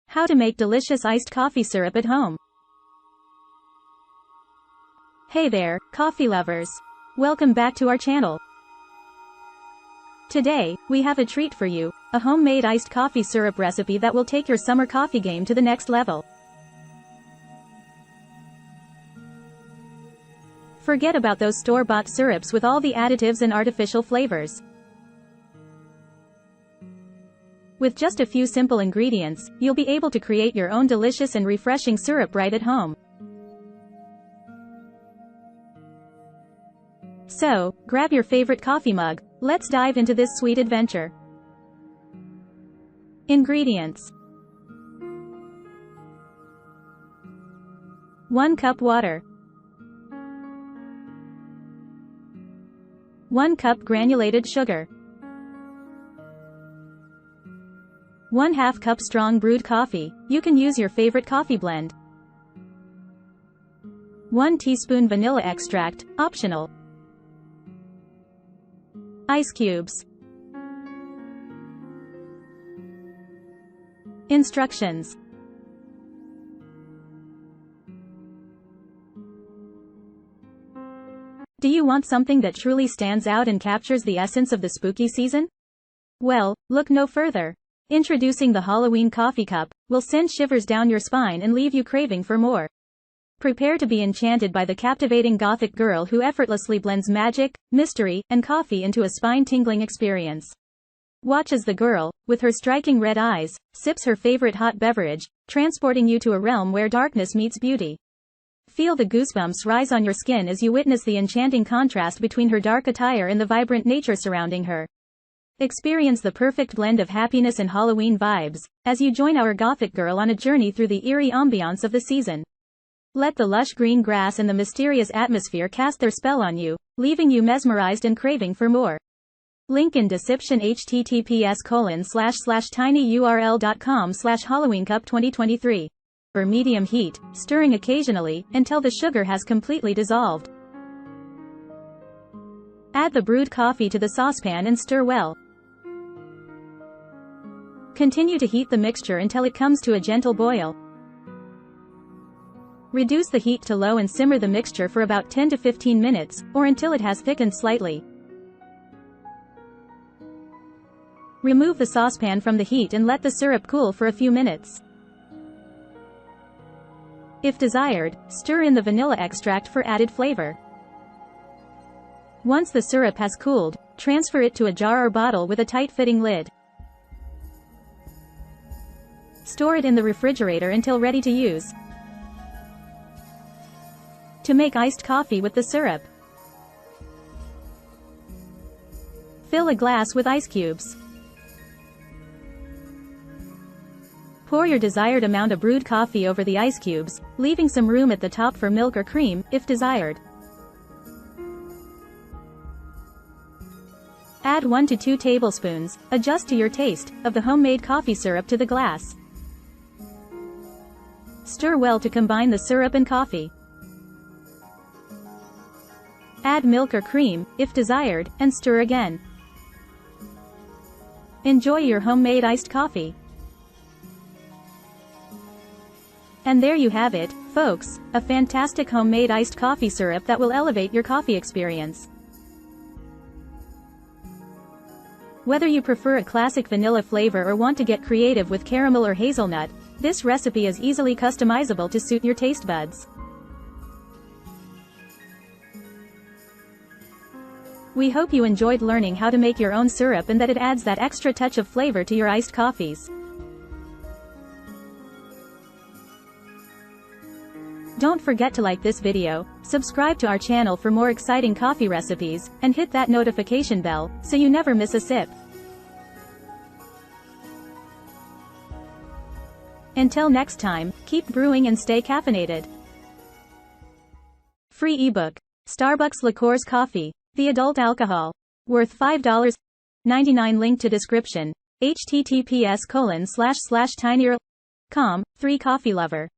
How to make delicious iced coffee syrup at home. Hey there, coffee lovers. Welcome back to our channel. Today, we have a treat for you, a homemade iced coffee syrup recipe that will take your summer coffee game to the next level. Forget about those store-bought syrups with all the additives and artificial flavors. With just a few simple ingredients, you'll be able to create your own delicious and refreshing syrup right at home. So, grab your favorite coffee mug, let's dive into this sweet adventure. Ingredients: 1 cup water, 1 cup granulated sugar, 1/2 cup strong brewed coffee, you can use your favorite coffee blend, 1 teaspoon vanilla extract, optional, ice cubes. Instructions. Do you want something that truly stands out and captures the essence of the spooky season? Well, look no further. Introducing the Halloween coffee cup, will send shivers down your spine and leave you craving for more. Prepare to be enchanted by the captivating gothic girl who effortlessly blends magic, mystery, and coffee into a spine-tingling experience. Watch as the girl, with her striking red eyes, sips her favorite hot beverage, transporting you to a realm where darkness meets beauty. Feel the goosebumps rise on your skin as you witness the enchanting contrast between her dark attire and the vibrant nature surrounding her. Experience the perfect blend of happiness and Halloween vibes, as you join our gothic girl on a journey through the eerie ambiance of the season. Let the lush green grass and the mysterious atmosphere cast their spell on you, leaving you mesmerized and craving for more. Link in description. https://tinyurl.com/HalloweenCup2023. For medium heat, stirring occasionally, until the sugar has completely dissolved. Add the brewed coffee to the saucepan and stir well. Continue to heat the mixture until it comes to a gentle boil. Reduce the heat to low and simmer the mixture for about 10 to 15 minutes, or until it has thickened slightly. Remove the saucepan from the heat and let the syrup cool for a few minutes. If desired, stir in the vanilla extract for added flavor. Once the syrup has cooled, transfer it to a jar or bottle with a tight-fitting lid. Store it in the refrigerator until ready to use. To make iced coffee with the syrup. Fill a glass with ice cubes. Pour your desired amount of brewed coffee over the ice cubes, leaving some room at the top for milk or cream, if desired. Add 1 to 2 tablespoons, adjust to your taste, of the homemade coffee syrup to the glass. Stir well to combine the syrup and coffee. Add milk or cream, if desired, and stir again. Enjoy your homemade iced coffee. And there you have it, folks, a fantastic homemade iced coffee syrup that will elevate your coffee experience. Whether you prefer a classic vanilla flavor or want to get creative with caramel or hazelnut, this recipe is easily customizable to suit your taste buds. We hope you enjoyed learning how to make your own syrup and that it adds that extra touch of flavor to your iced coffees. Don't forget to like this video, subscribe to our channel for more exciting coffee recipes, and hit that notification bell, so you never miss a sip. Until next time, keep brewing and stay caffeinated. Free ebook. Starbucks Liqueurs Coffee. The adult alcohol. Worth $5.99. Link to description. https://tinyurl.com. 3 Coffee Lover.